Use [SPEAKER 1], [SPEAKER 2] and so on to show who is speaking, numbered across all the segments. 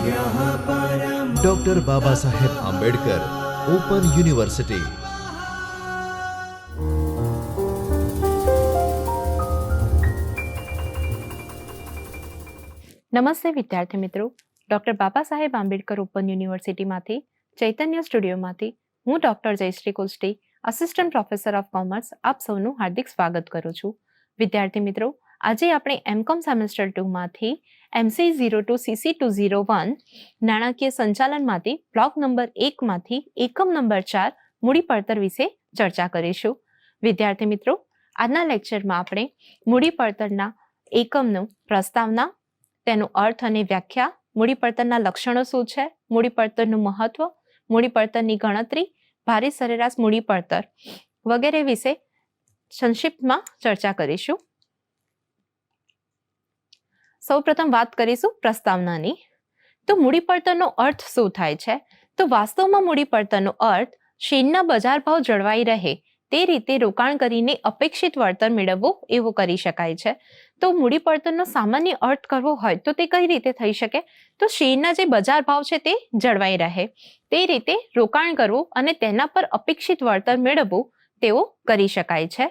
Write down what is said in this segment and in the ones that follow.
[SPEAKER 1] Doctor Baba Saheb Ambedkar open university.
[SPEAKER 2] નમસ્તે વિદ્યાર્થી મિત્રો, ડોક્ટર બાબા સાહેબ આંબેડકર ઓપન યુનિવર્સિટીમાંથી ચૈતન્ય સ્ટુડિયોમાંથી હું doctor Jayshree Kulaste, assistant professor of commerce, આપ સૌનું હાર્દિક સ્વાગત કરું છું. વિદ્યાર્થી મિત્રો, આજે આપણે એમકોમ સેમેસ્ટર 2 માંથી MC02 CC201 નાણાકીય સંચાલનમાંથી બ્લોક નંબર 1 માંથી એકમ નંબર 4 મૂડી પડતર વિશે ચર્ચા કરીશું. વિદ્યાર્થી મિત્રો, આજના લેક્ચરમાં આપણે મૂડી પડતરના એકમનું પ્રસ્તાવના, તેનો અર્થ અને વ્યાખ્યા, મૂડી પડતરના લક્ષણો શું છે, મૂડી પડતરનું મહત્વ, મૂડી પડતરની ગણતરી, ભારી સરેરાશ મૂડી પડતર વગેરે વિશે સંક્ષિપ્તમાં ચર્ચા કરીશું. સૌપ્રથમ વાત કરીશું પ્રસ્તાવનાની. તો મૂડી પડતરનો અર્થ શું થાય છે? તો વાસ્તવમાં મૂડી પડતરનો અર્થ શેરના બજાર ભાવ જળવાઈ રહે તે રીતે રોકાણ કરીને અપેક્ષિત વળતર મેળવવું એવું કરી શકાય છે. તો મૂડી પડતરનો સામાન્ય અર્થ કરવો હોય તો તે કઈ રીતે થઈ શકે? તો શેરના જે બજાર ભાવ છે તે જળવાઈ રહે તે રીતે રોકાણ કરવું અને તેના પર અપેક્ષિત વળતર મેળવવું તેવું કરી શકાય છે.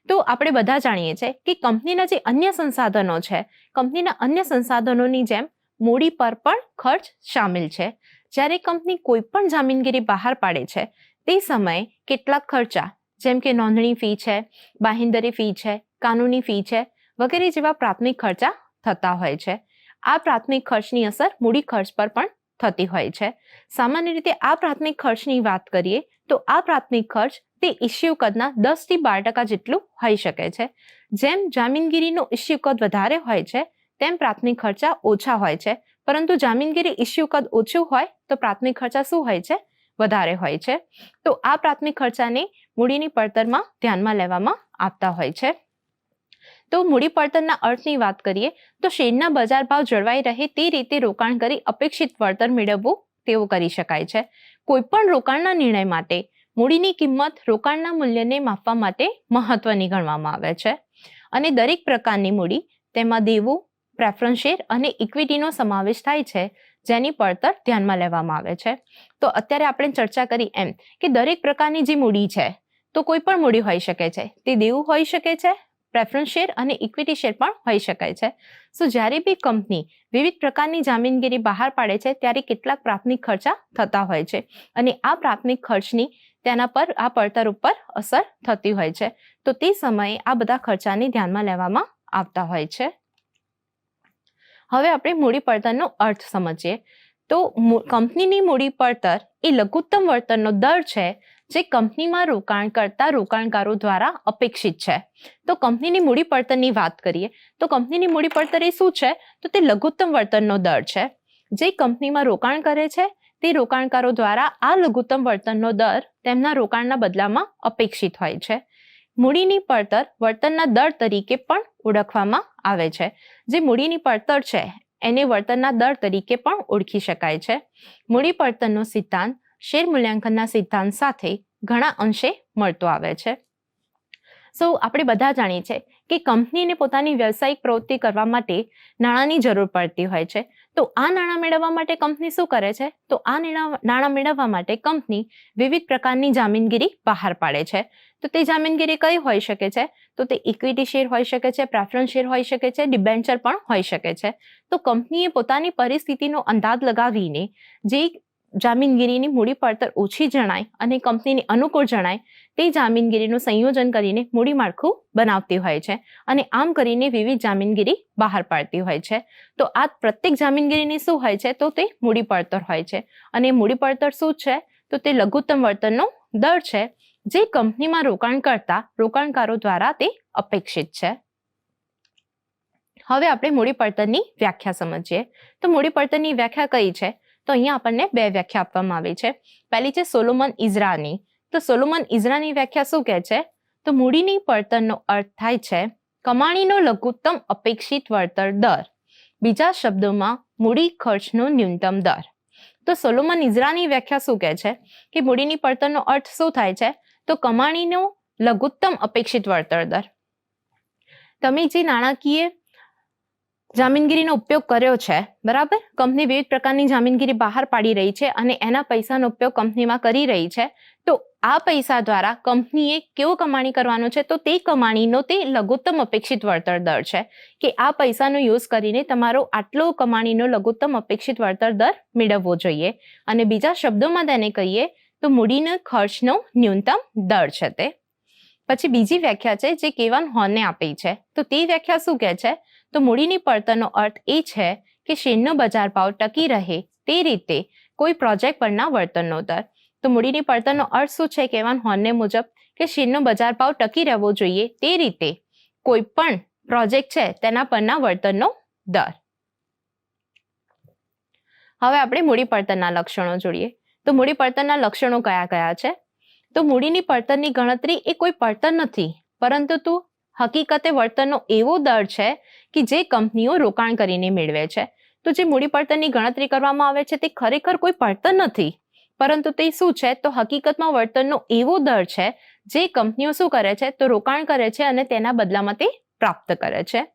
[SPEAKER 2] તો આપણે બધા જાણીએ છીએ કે કંપનીના જે અન્ય સંસાધનો છે, કંપનીના અન્ય સંસાધનોની જેમ મૂડી પર પણ ખર્ચ સામેલ છે. જ્યારે કંપની કોઈ પણ જામીનગીરી બહાર પાડે છે તે સમયે કેટલાક ખર્ચા જેમ કે નોંધણી ફી છે, બાહેંધરી ફી છે, કાનૂની ફી છે વગેરે જેવા પ્રાથમિક ખર્ચા થતા હોય છે. આ પ્રાથમિક ખર્ચની અસર મૂડી ખર્ચ પર પણ થતી હોય છે. સામાન્ય રીતે આ પ્રાથમિક ખર્ચની વાત કરીએ તો આ પ્રાથમિક ખર્ચ તે ઇસ્યુ કદના 10 થી 12% જેટલું હોઈ શકે છે. જેમ જામીનગીરીનો ઇસ્યુ કદ વધારે હોય છે તેમ પ્રાથમિક ખર્ચા ઓછા હોય છે, પરંતુ જામીનગીરી ઇસ્યુ કદ ઓછું હોય તો પ્રાથમિક ખર્ચા શું હોય છે? વધારે હોય છે. તો આ પ્રાથમિક ખર્ચાને મૂડીની પડતરમાં ધ્યાનમાં લેવામાં આવતા હોય છે. તો મૂડી પડતરના અર્થની વાત કરીએ તો શેરના બજાર ભાવ જળવાઈ રહે તે રીતે રોકાણ કરી અપેક્ષિત વળતર મેળવવું તેવું કરી શકાય છે. કોઈ પણ રોકાણના નિર્ણય માટે મૂડીની કિંમત રોકાણના મૂલ્યને માપવા માટે મહત્વની ગણવામાં આવે છે અને દરેક પ્રકારની મૂડી, તેમાં દેવું, પ્રેફરન્સ શેર અને ઇક્વિટીનો સમાવેશ થાય છે જેની પડતર ધ્યાનમાં લેવામાં આવે છે. તો અત્યારે આપણે ચર્ચા કરી એમ કે દરેક પ્રકારની જે મૂડી છે તો કોઈ પણ મૂડી હોઈ શકે છે, તે દેવું હોઈ શકે છે, પ્રેફરન્સ શેર અને ઇક્વિટી શેર પણ હોઈ શકાય છે. સો જ્યારે બી કંપની વિવિધ પ્રકારની જામીનગીરી બહાર પાડે છે ત્યારે કેટલાક પ્રાથમિક ખર્ચા થતા હોય છે અને આ પ્રાથમિક ખર્ચની તેના પર આ પડતર ઉપર અસર થતી હોય છે. તો તે સમયે આ બધા ખર્ચાને ધ્યાનમાં લેવામાં આવતા હોય છે. હવે આપણે મૂડી પડતરનો અર્થ સમજીએ. તો કંપનીની મૂડી પડતર એ લઘુત્તમ વળતરનો દર છે જે કંપનીમાં રોકાણ કરતા રોકાણકારો દ્વારા અપેક્ષિત છે. તો કંપનીની મૂડી પડતરની વાત કરીએ તો કંપનીની મૂડી પડતર એ શું છે? તો તે લઘુત્તમ વળતરનો દર છે. જે કંપનીમાં રોકાણ કરે છે તે રોકાણકારો દ્વારા આ લઘુત્તમ વળતરનો દર તેમના રોકાણના બદલામાં અપેક્ષિત હોય છે. મૂડીની પડતર વળતરના દર તરીકે પણ ઓળખવામાં આવે છે. જે મૂડીની પડતર છે એને વળતરના દર તરીકે પણ ઓળખી શકાય છે. મૂડી પડતરનો સિદ્ધાંત શેર મૂલ્યાંકનના સિદ્ધાંત સાથે ઘણા અંશે મળતો આવે છે. સો આપણે બધા જાણીએ છીએ કે કંપનીને પોતાની વ્યવસાયિક પ્રવૃત્તિ કરવા માટે નાણાંની જરૂર પડતી હોય છે. તો આ નાણાં મેળવવા માટે કંપની શું કરે છે? તો આ નાણાં મેળવવા માટે કંપની વિવિધ પ્રકારની જામીનગીરી બહાર પાડે છે. તો તે જામીનગીરી કઈ હોઈ શકે છે? તો તે ઇક્વિટી શેર હોઈ શકે છે, પ્રેફરન્સ શેર હોઈ શકે છે, ડિબેન્ચર પણ હોઈ શકે છે. તો કંપનીએ પોતાની પરિસ્થિતિનો અંદાજ લગાવીને જે જામીનગીરીની મૂડી પડતર ઓછી જણાય અને કંપનીને અનુકૂળ જણાય તે જામીનગીરીનું સંયોજન કરીને મૂડી માળખું બનાવતી હોય છે અને આમ કરીને વિવિધ જામીનગીરી બહાર પાડતી હોય છે. તો આ પ્રત્યેક જામીનગીરીની શું હોય છે? તો તે મૂડી પડતર હોય છે અને મૂડી પડતર શું છે? તો તે લઘુત્તમ વળતરનો દર છે જે કંપનીમાં રોકાણ કરતા રોકાણકારો દ્વારા તે અપેક્ષિત છે. હવે આપણે મૂડી પડતરની વ્યાખ્યા સમજીએ. તો મૂડી પડતરની વ્યાખ્યા કઈ છે? તો અહીંયા આપણને બે વ્યાખ્યા આપવામાં આવી છે. પહેલી છે સોલોમન ઇઝરાની. તો સોલોમન ઇઝરાની વ્યાખ્યા શું કહે છે? તો મૂડીની પડતરનો અર્થ થાય છે કમાણીનો લઘુત્તમ અપેક્ષિત વળતર દર, બીજા શબ્દોમાં મૂડી ખર્ચનો ન્યૂનતમ દર. તો સોલોમન ઇઝરાની વ્યાખ્યા શું કહે છે કે મૂડીની પડતરનો અર્થ શું થાય છે? તો કમાણીનો લઘુત્તમ અપેક્ષિત વળતર દર. તમે જે નાણાકીય જામીનગીરીનો ઉપયોગ કર્યો છે, બરાબર. કંપની વિવિધ પ્રકારની જામીનગીરી બહાર પાડી રહી છે અને એના પૈસાનો ઉપયોગ કંપનીમાં કરી રહી છે. તો આ પૈસા દ્વારા કંપનીએ કેવો કમાણી કરવાનો છે? તો તે કમાણીનો તે લઘુત્તમ અપેક્ષિત વળતર દર છે કે આ પૈસાનો યુઝ કરીને તમારો આટલો કમાણીનો લઘુત્તમ અપેક્ષિત વળતર દર મેળવવો જોઈએ. અને બીજા શબ્દોમાં તેને કહીએ તો મૂડીના ખર્ચનો ન્યૂનતમ દર છે તે. પછી બીજી વ્યાખ્યા છે જે કેવાન હોર્ને આપી છે. તો તે વ્યાખ્યા શું કહે છે? તો મૂડીની પડતરનો અર્થ એ છે કે શેરનો બજાર ભાવ ટકી રહે તે રીતે કોઈ પ્રોજેક્ટ પરના વળતરનો દર. તો મૂડીની પડતરનો અર્થ શું છે કેવાન હોર્ને મુજબ? કે શેરનો બજાર ભાવ ટકી રહેવો જોઈએ તે રીતે કોઈ પણ પ્રોજેક્ટ છે તેના પરના વળતરનો દર. હવે આપણે મૂડી પડતરના લક્ષણો જોઈએ. તો મૂડી પડતરના લક્ષણો કયા કયા છે? તો મૂડીની પડતરની ગણતરી એ કોઈ પડતર નથી, પરંતુ હકીકતે વળતરનો એવો દર છે કે જે કંપનીઓ રોકાણ કરીને મેળવે છે. તો જે મૂડી પડતરની ગણતરી કરવામાં આવે છે તે ખરેખર કોઈ પડતર નથી, પરંતુ તે શું છે? તો હકીકતમાં વળતરનો એવો દર છે જે કંપનીઓ શું કરે છે? તો રોકાણ કરે છે અને તેના બદલામાં તે પ્રાપ્ત કરે છે.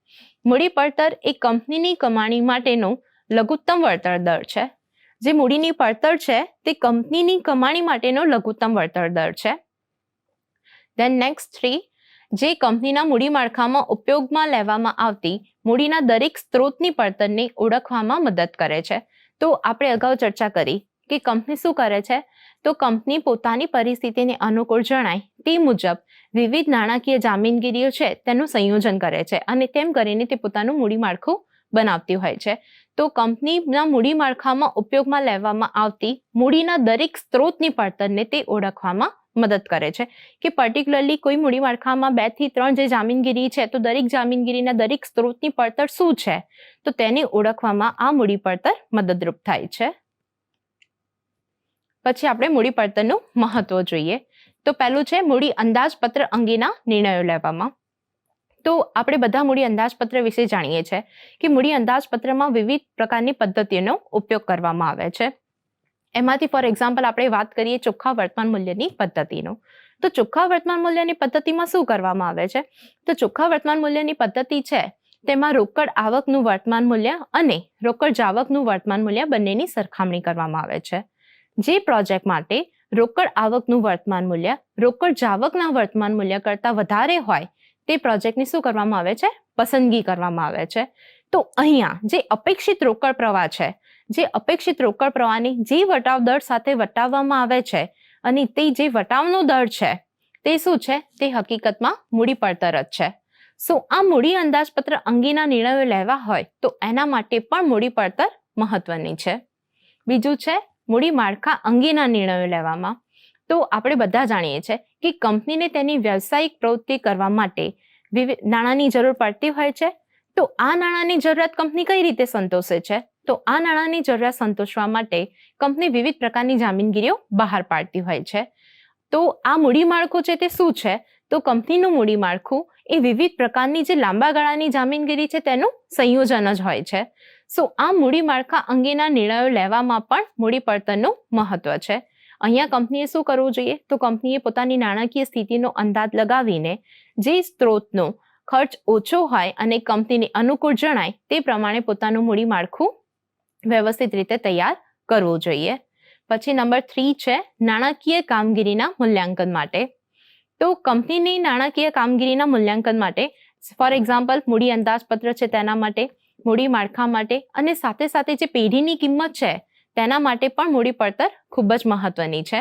[SPEAKER 2] મૂડી પડતર એ કંપનીની કમાણી માટેનો લઘુત્તમ વળતર દર છે. જે મૂડીની પડતર છે તે કંપનીની કમાણી માટેનો લઘુત્તમ વળતર દર છે. ધેન નેક્સ્ટ 3, જે કંપનીના મૂડી માળખામાં ઉપયોગમાં લેવામાં આવતી મૂડીના દરેક સ્ત્રોતની પડતરને ઓળખવામાં મદદ કરે છે. તો આપણે અગાઉ ચર્ચા કરી કે કંપની શું કરે છે? તો કંપની પોતાની પરિસ્થિતિને અનુકૂળ જણાય તે મુજબ વિવિધ નાણાકીય જામીનગીરીઓ છે તેનું સંયોજન કરે છે અને તેમ કરીને તે પોતાનું મૂડી માળખું બનાવતી હોય છે. તો કંપનીના મૂડી માળખામાં ઉપયોગમાં લેવામાં આવતી મૂડીના દરેક સ્ત્રોતની પડતરને તે ઓળખવામાં મદદ કરે છે કે પર્ટિક્યુલરલી કોઈ મૂડી માળખામાં 2 થી 3 જે જામીનગીરી છે તો દરેક જામીનગીરીના દરેક સ્ત્રોતની પડતર શું છે તો તેને ઓળખવામાં આ મૂડી પડતર મદદરૂપ થાય છે. પછી આપણે મૂડી પડતરનું મહત્વ જોઈએ. તો પહેલું છે મૂડી અંદાજપત્ર અંગેના નિર્ણયો લેવામાં. તો આપણે બધા મૂડી અંદાજપત્ર વિશે જાણીએ છીએ કે મૂડી અંદાજપત્રમાં વિવિધ પ્રકારની પદ્ધતિઓનો ઉપયોગ કરવામાં આવે છે. એમાંથી ફોર એક્ઝામ્પલ આપણે વાત કરીએ ચોખ્ખા વર્તમાન મૂલ્યની પદ્ધતિનો. તો ચોખ્ખા વર્તમાન મૂલ્યની પદ્ધતિમાં શું કરવામાં આવે છે? તો ચોખ્ખા વર્તમાન મૂલ્યની પદ્ધતિ છે તેમાં રોકડ આવકનું વર્તમાન મૂલ્ય અને રોકડ જાવકનું વર્તમાન મૂલ્ય બંનેની સરખામણી કરવામાં આવે છે. જે પ્રોજેક્ટ માટે રોકડ આવકનું વર્તમાન મૂલ્ય રોકડ જાવકના વર્તમાન મૂલ્ય કરતાં વધારે હોય તે પ્રોજેક્ટની શું કરવામાં આવે છે? પસંદગી કરવામાં આવે છે. તો અહીંયા જે અપેક્ષિત રોકડ પ્રવાહ છે, જે અપેક્ષિત રોકડ પ્રવાહની જે વટાવ દર સાથે વટાવવામાં આવે છે અને તે જે વટાવનો દર છે તે શું છે? તે હકીકતમાં મૂડી પડતર જ છે. આ મૂડી અંદાજપત્ર અંગેના નિર્ણયો લેવા હોય તો એના માટે પણ મૂડી પડતર મહત્વની છે. બીજું છે મૂડી માળખા અંગેના નિર્ણયો લેવામાં. તો આપણે બધા જાણીએ છીએ કે કંપનીને તેની વ્યવસાયિક પ્રવૃત્તિ કરવા માટે વિવિધ નાણાંની જરૂર પડતી હોય છે. તો આ નાણાંની જરૂરિયાત કંપની કઈ રીતે સંતોષે છે? તો આ નાણાંની જરૂરિયાત સંતોષવા માટે કંપની વિવિધ પ્રકારની જામીનગીરીઓ બહાર પાડતી હોય છે. તો આ મૂડી માળખું છે તે શું છે? તો કંપનીનું મૂડી માળખું એ વિવિધ પ્રકારની જે લાંબા ગાળાની જામીનગીરી છે તેનું સંયોજન જ હોય છે. આ મૂડી માળખા અંગેના નિર્ણયો લેવામાં પણ મૂડી પડતરનું મહત્વ છે. અહીંયા કંપનીએ શું કરવું જોઈએ? તો કંપનીએ પોતાની નાણાકીય સ્થિતિનો અંદાજ લગાવીને જે સ્ત્રોતનો ખર્ચ ઓછો હોય અને કંપનીને અનુકૂળ જણાય તે પ્રમાણે પોતાનું મૂડી માળખું વ્યવસ્થિત રીતે તૈયાર કરવું જોઈએ. પછી નંબર 3 છે નાણાકીય કામગીરીના મૂલ્યાંકન માટે. તો કંપનીની નાણાકીય કામગીરીના મૂલ્યાંકન માટે ફોર એક્ઝામ્પલ મૂડી અંદાજપત્ર છે તેના માટે, મૂડી માળખા માટે અને સાથે સાથે જે પેઢીની કિંમત છે તેના માટે પણ મૂડી પડતર ખૂબ જ મહત્વની છે.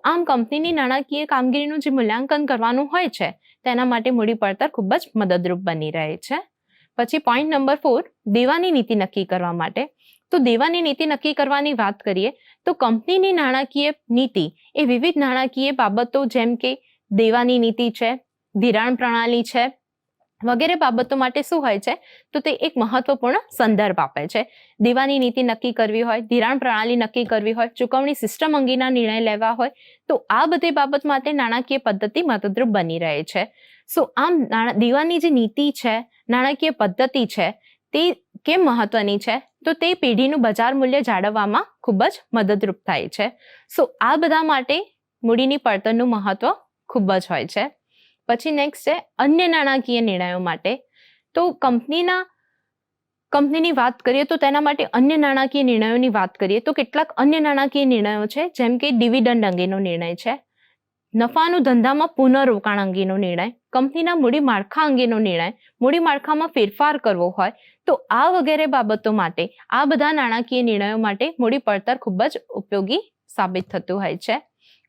[SPEAKER 2] આમ કંપનીની નાણાકીય કામગીરીનું જે મૂલ્યાંકન કરવાનું હોય છે તેના માટે મૂડી પડતર ખૂબ જ મદદરૂપ બની રહે છે. પછી પોઈન્ટ નંબર 4 દેવાની નીતિ નક્કી કરવા માટે. તો દેવાની નીતિ નક્કી કરવાની વાત કરીએ તો કંપનીની નાણાકીય નીતિ એ વિવિધ નાણાકીય બાબતો જેમ કે દેવાની નીતિ છે, ધિરાણ પ્રણાલી છે વગેરે બાબતો માટે શું હોય છે? તો તે એક મહત્વપૂર્ણ સંદર્ભ આપે છે. દેવાની નીતિ નક્કી કરવી હોય, ધિરાણ પ્રણાલી નક્કી કરવી હોય, ચૂકવણી સિસ્ટમ અંગેના નિર્ણય લેવા હોય તો આ બધી બાબત માટે નાણાકીય પદ્ધતિ મદદરૂપ બની રહે છે. આમ દેવાની જે નીતિ છે, નાણાકીય પદ્ધતિ છે તે કેમ મહત્વની છે? તો તે પેઢીનું બજાર મૂલ્ય જાળવવામાં ખૂબ જ મદદરૂપ થાય છે. આ બધા માટે મૂડીની પડતરનું મહત્વ ખૂબ જ હોય છે. પછી નેક્સ્ટ છે અન્ય નાણાકીય નિર્ણયો માટે. તો કંપનીના કંપનીની વાત કરીએ તો તેના માટે અન્ય નાણાકીય નિર્ણયોની વાત કરીએ તો કેટલાક અન્ય નાણાકીય નિર્ણયો છે, જેમ કે ડિવિડન્ડ અંગેનો નિર્ણય છે, નફાનું ધંધામાં પુનઃરોકાણ અંગેનો નિર્ણય, કંપનીના મૂડી માળખા અંગેનો નિર્ણય, મૂડી માળખામાં ફેરફાર કરવો હોય તો આ વગેરે બાબતો માટે, આ બધા નાણાકીય નિર્ણયો માટે મૂડી પડતર ખૂબ જ ઉપયોગી સાબિત થતું હોય છે.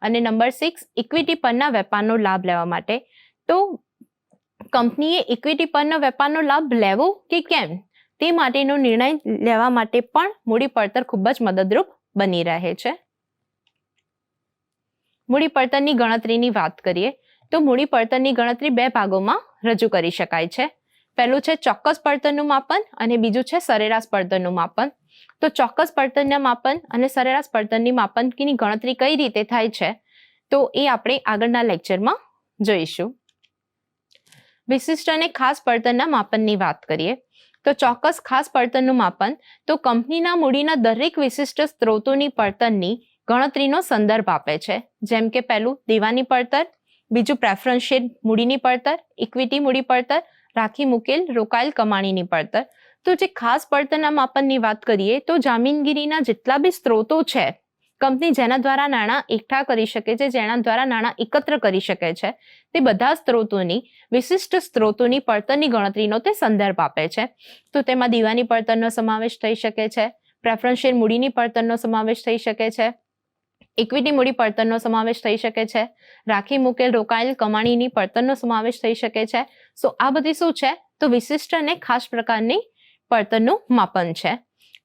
[SPEAKER 2] અને નંબર 6, ઇક્વિટી પરના વેપારનો લાભ લેવા માટે. તો કંપનીએ ઇક્વિટી પરના વેપારનો લાભ લેવો કે કેમ તે માટેનો નિર્ણય લેવા માટે પણ મૂડી પડતર ખૂબ જ મદદરૂપ બની રહે છે. મૂડી પડતરની ગણતરીની વાત કરીએ તો મૂડી પડતરની ગણતરી 2 ભાગોમાં રજૂ કરી શકાય છે. પહેલું છે ચોક્કસ પડતરનું માપન અને બીજું છે સરેરાશ પડતરનું માપન. તો ચોક્કસ પડતરના માપન અને સરેરાશ પડતરની માપનની ગણતરી કઈ રીતે થાય છે તો એ આપણે આગળના લેક્ચરમાં જોઈશું. વિશિષ્ટ અને ખાસ પડતરના માપનની વાત કરીએ તો ચોક્કસ ખાસ પડતરનું માપન તો કંપનીના મૂડીના દરેક વિશિષ્ટ સ્ત્રોતોની પડતરની ગણતરીનો સંદર્ભ આપે છે, જેમ કે પહેલું દીવાની પડતર, બીજું પ્રેફરન્સ શેર મૂડીની પડતર, ઇક્વિટી મૂડી પડતર, રાખી મૂકેલ રોકાયેલ કમાણીની પડતર. તો જે ખાસ પડતરના માપનની વાત કરીએ તો જામીનગીરીના જેટલા બી સ્ત્રોતો છે, કંપની જેના દ્વારા નાણાં એકઠા કરી શકે છે, જેના દ્વારા નાણાં એકત્ર કરી શકે છે, તે બધા સ્ત્રોતોની વિશિષ્ટ સ્ત્રોતોની પડતરની ગણતરીનો તે સંદર્ભ આપે છે. તો તેમાં દીવાની પડતરનો સમાવેશ થઈ શકે છે, પ્રેફરન્સ શેર મૂડીની પડતરનો સમાવેશ થઈ શકે છે, ઇક્વિટી મૂડી પડતરનો સમાવેશ થઈ શકે છે, રાખી મૂકેલ રોકાયેલ કમાણીની પડતરનો સમાવેશ થઈ શકે છે. સો આ બધી શું છે તો વિશિષ્ટ અને ખાસ પ્રકારની પડતરનું માપન છે.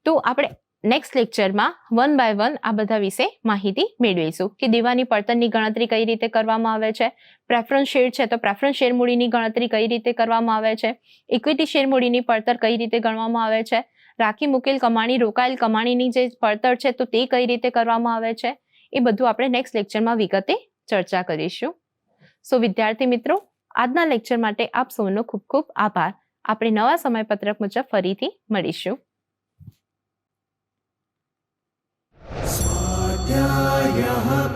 [SPEAKER 2] તો આપણે નેક્સ્ટ લેક્ચરમાં 1 by 1 આ બધા વિશે માહિતી મેળવીશું કે દીવાની પડતરની ગણતરી કઈ રીતે કરવામાં આવે છે, પ્રેફરન્સ શેર છે તો પ્રેફરન્સ શેર મૂડીની ગણતરી કઈ રીતે કરવામાં આવે છે, ઇક્વિટી શેર મૂડીની પડતર કઈ રીતે ગણવામાં આવે છે, રાખી મૂકેલ કમાણી રોકાયેલ કમાણીની જે પડતર છે તો તે કઈ રીતે કરવામાં આવે છે, એ બધું આપણે નેક્સ્ટ લેક્ચરમાં વિગતે ચર્ચા કરીશું. સો વિદ્યાર્થી મિત્રો, આજના લેક્ચર માટે આપ સૌનો ખૂબ ખૂબ આભાર. આપણે નવા સમયપત્રક મુજબ ફરીથી મળીશું.
[SPEAKER 3] स्वाध्यायः